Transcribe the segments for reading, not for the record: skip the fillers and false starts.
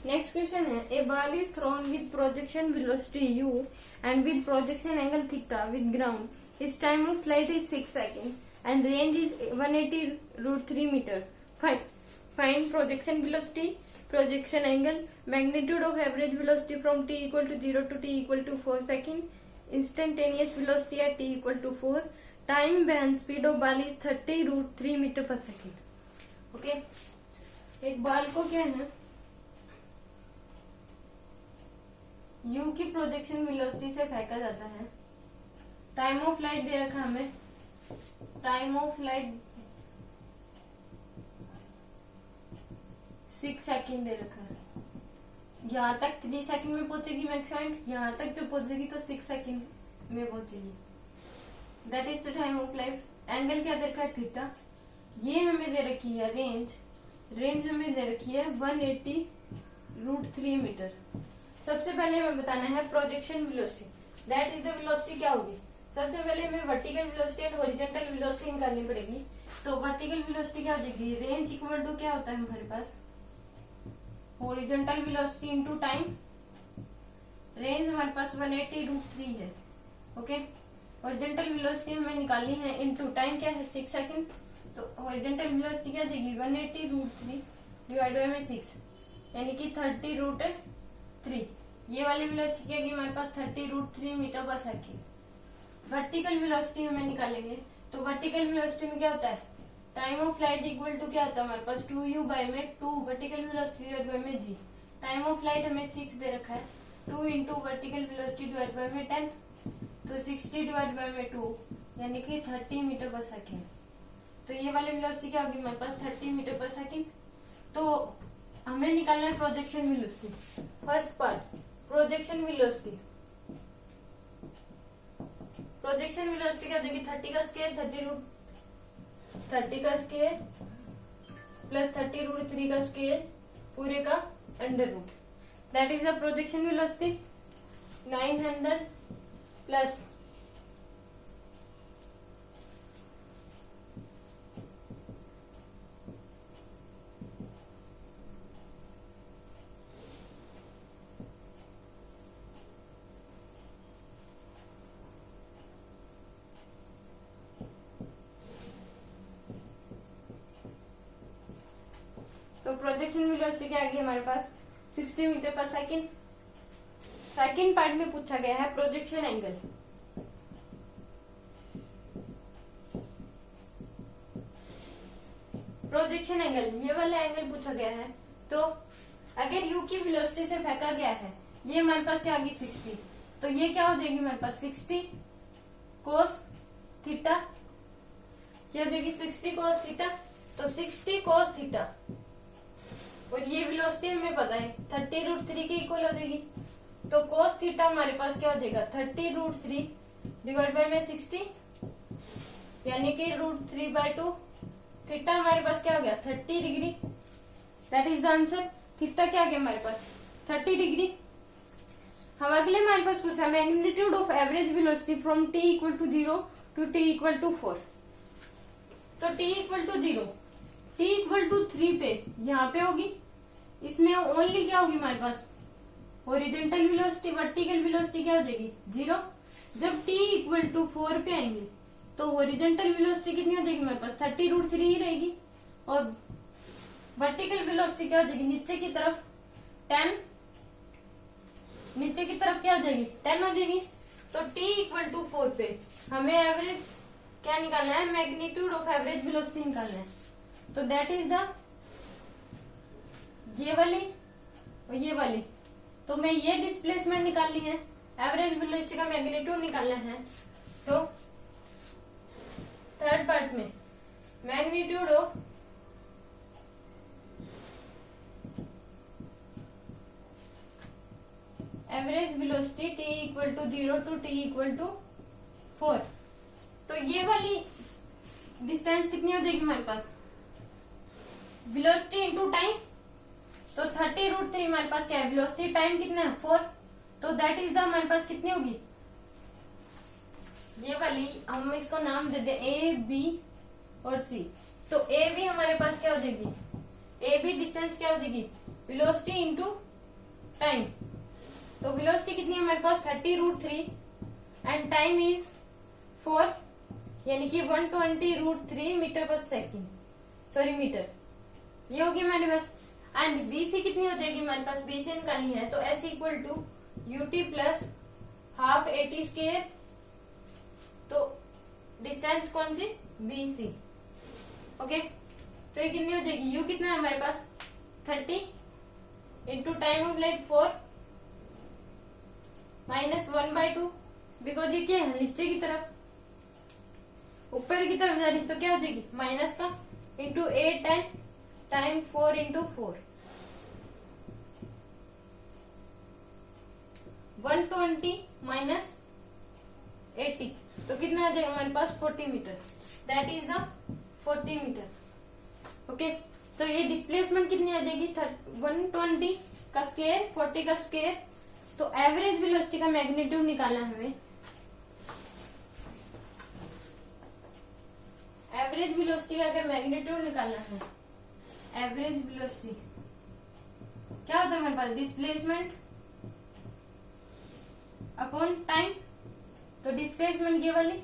Next question है, a ball is thrown with projection velocity u and with projection angle theta with ground. Its time of flight is 6 seconds and range is 180√3 meter. Find projection velocity, projection angle, magnitude of average velocity from t equal to 0 to t equal to 4 seconds, instantaneous velocity at t equal to 4, time when speed of ball is 30√3 meter per second. Okay, एक ball को क्या है, u की projection velocity से फेंका जाता है. Time of flight दे रखा हमें, टाइम ऑफ फ्लाइट 6 सेकेंड दे रखा है. यहाँ तक 3 सेकेंड में पहुंचेगी मैक्सिमम, यहाँ तक जो पहुंचेगी तो 6 सेकेंड में पहुंचेगी. That is the time of flight. Angle क्या दे रखा है, थीटा. ये हमें दे रखी है रेंज हमें दे रखी है 180√3 मीटर. सबसे पहले हमें बताना है projection velocity. That is the velocity क्या होगी. सबसे पहले हमें वर्टिकल वेलोसिटी और हॉरिजॉन्टल वेलोसिटी निकालनी पड़ेगी. तो वर्टिकल वेलोसिटी क्या हो जाएगी, रेंज इक्वल टू क्या होता है हमारे पास, horizontal velocity into time. Range हमारे पास 180√3 है. ओके, हॉरिजॉन्टल वेलोसिटी हमें निकालनी है इनटू टाइम क्या है 6 सेकंड. तो हॉरिजॉन्टल वेलोसिटी क्या देगी 180√3 डिवाइड बाय में 6 यानी कि 30√3. ये वाली वेलोसिटी क्या होगी हमारे पास 30√3 metre per second. Vertical velocity हमें निकालेंगे. तो वर्टिकल वेलोसिटी में क्या होता है, time of flight equal to क्या होता है हमारे पास 2u बाय में 2 वर्टिकल वेलोसिटी डिवाइड बाय में g. टाइम ऑफ फ्लाइट हमें 6 दे रखा है. 2 into vertical velocity divide by में 10, तो 60 डिवाइड बाय में 2 यानी कि 30 मीटर पर सेकेंड. तो ये वाली वेलोसिटी क्या होगी हमारे पास 30 मीटर पर सेकेंड. तो हमें निकालना है projection velocity. First part projection velocity. Projection velocity क्या देगी 30 का स्क्वायर 30 का स्क्वायर प्लस 30√3 का स्क्वायर पूरे का under root. That is the projection velocity. 900 plus तो प्रोजेक्शन वेलोसिटी क्या आ गई हमारे पास 60 metre per second. Second part में पूछा गया है प्रोजेक्शन एंगल. प्रोजेक्शन एंगल ये वाला एंगल पूछा गया है. तो अगर u की वेलोसिटी से फेंका गया है, ये हमारे पास क्या आ गई 60. तो ये क्या हो जाएगी हमारे पास 60 कोस थीटा. क्या हो जाएगी 60 कोस थीटा. तो 60 कोस थीटा और ये वेलोसिटी हमें पता है 30√3 के इक्वल हो जाएगी. तो कोस थीटा हमारे पास क्या हो जाएगा 30√3 डिवाइड बाय में 60 यानी कि √3/2. थीटा हमारे पास क्या हो गया 30 degree. That is the answer. Theta क्या आ गया हमारे पास 30 डिग्री. हम अगले हमारे पास पूछा magnitude of average velocity from t equal to 0 to t equal to 4. तो t equal to 0 t equal to 3 पे यहाँ पे होगी. इसमें ओनली क्या होगी हमारे पास हॉरिजॉन्टल वेलोसिटी. वर्टिकल वेलोसिटी क्या हो जाएगी 0. जब t इक्वल टू 4 पे आएंगे तो हॉरिजॉन्टल वेलोसिटी कितनी हो जाएगी हमारे पास 30√3 ही रहेगी. और वर्टिकल वेलोसिटी क्या हो जाएगी नीचे की तरफ 10. नीचे की तरफ क्या हो जाएगी 10 हो जाएगी. तो t इक्वल टू 4 पे हमें एवरेज क्या निकालना है, मैग्नीट्यूड ऑफ एवरेज वेलोसिटी निकालना है. तो दैट इज द ये वाली और ये वाली. तो मैं ये डिस्प्लेसमेंट निकालनी है, एवरेज वेलोसिटी का मैग्नीट्यूड निकालना है. तो थर्ड पार्ट में magnitude of average velocity t equal to 0 to t equal to 4. तो ये वाली डिस्टेंस कितनी हो जाएगी हमारे पास वेलोसिटी इनटू टाइम. तो 30√3 हमारे पास क्या है वेलोसिटी. टाइम कितना है 4. तो दैट इज द हमारे पास कितनी होगी ये वाली. हम इसको नाम दे दे ए बी और सी. तो ए बी हमारे पास क्या हो जाएगी, ए बी डिस्टेंस क्या हो जाएगी वेलोसिटी इनटू टाइम। तो वेलोसिटी कितनी है हमारे पास 30√3 एंड टाइम इज 4 यानी कि 120√3 metre per second, sorry metre. ये होगी हमारे पास। एंड बीसी कितनी हो जाएगी हमारे पास, बीसी निकालनी है तो S equal to UT plus half AT square. तो डिस्टेंस कौन सी, बीसी। ओके, तो ये कितनी हो जाएगी, यू कितना है हमारे पास 30 into time of light 4 minus 1/2, because ये क्या है नीचे की तरफ, ऊपर की तरफ जा रही तो क्या हो जाएगी माइनस का, इंटू 8 टाइम 4 इंटू 4 120 माइनस 80 तो कितना आ जाएगा हमारे पास 40 metre. That is the 40 metre. Okay, तो ये डिस्प्लेसमेंट कितनी आ जाएगी 120 का स्क्वायर 40 का स्क्वायर। तो एवरेज वेलोसिटी का मैग्नीट्यूड निकालना है हमें। एवरेज वेलोसिटी का अगर मैग्नीट्यूड निकालना है, एवरेज वेलोसिटी क्या होता है हमारे पास, डिस्प्लेसमेंट अपॉन टाइम। तो डिस्प्लेसमेंट ये वाली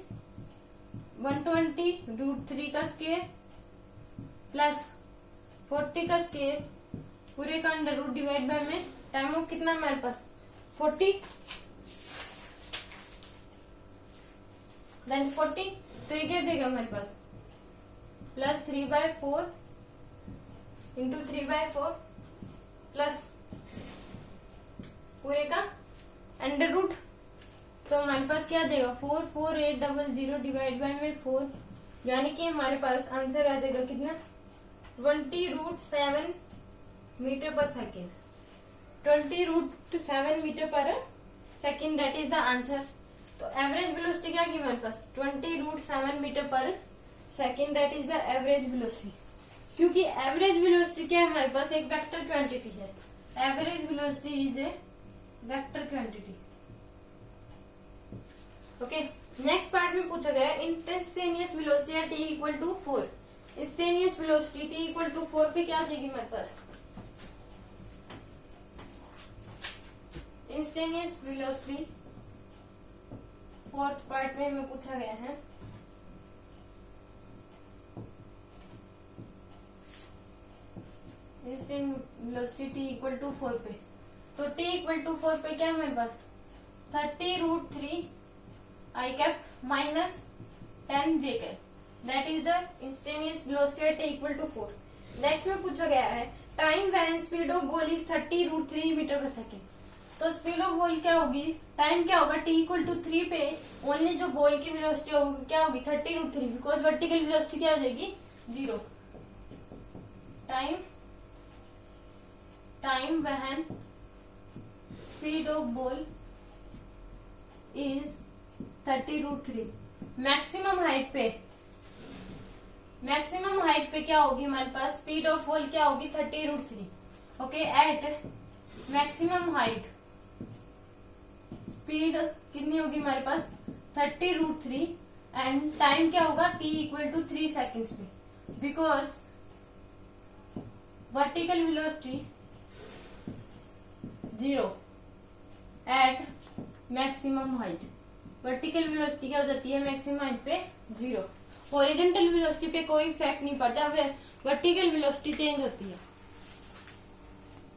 120√3 का स्क्वायर प्लस 40 का स्क्वायर पूरे का अंडर रूट डिवाइड बाय में टाइम ऑफ कितना हमारे पास 40 देन 40। तो ये क्या देगा हमारे पास प्लस 3/4 इंटू 3/4 प्लस पूरे का अंडर रूट। तो हमारे पास क्या देगा 44800 डिवाइड बाय में 4 यानी कि हमारे पास आंसर आ जाएगा कितना 20√7 metre per second. 20√7 metre per second that is the answer. तो एवरेज वेलोसिटी क्या की हमारे पास 20√7 metre per second that is the average velocity. क्योंकि एवरेज वेलोसिटी क्या है हमारे पास एक वेक्टर क्वांटिटी है। Average velocity is a vector quantity. Okay, next part में पूछा गया instantaneous velocity T equal to 4। Instantaneous velocity T equal to 4 पे क्या आ जाएगी हमारे पास, इंस्टेंटेनियस वेलोसिटी फोर्थ पार्ट में हमें पूछा गया है। Instant velocity T equal to 4 पे, तो टी इक्वल टू 4 पे क्या है हमारे पास 30√3 I cap minus 10 J cap that is the instantaneous velocity T equal to 4। नेक्स्ट में पूछा गया है time when speed of ball is 30√3 metre per second. तो स्पीड ऑफ बॉल क्या होगी, टाइम क्या होगा टी इक्वल टू 3 पे ओनली जो बॉल की वेलोसिटी होगी क्या होगी 30√3 बिकॉज वर्टिकल वेलोसिटी क्या हो जाएगी 0। Time when speed of ball is 30√3। Maximum height पे क्या होगी हमारे पास स्पीड ऑफ बॉल क्या होगी 30√3। Okay, at maximum height speed कितनी होगी हमारे पास 30√3 एंड टाइम क्या होगा t इक्वल टू 3 सेकेंड्स पे because vertical velocity 0 at maximum height. Vertical velocity क्या हो जाती है मैक्सिमम हाइट पे 0। हॉरिजॉन्टल वेलोसिटी पे कोई इफेक्ट नहीं पड़ता, वर्टिकल वेलोसिटी चेंज होती है।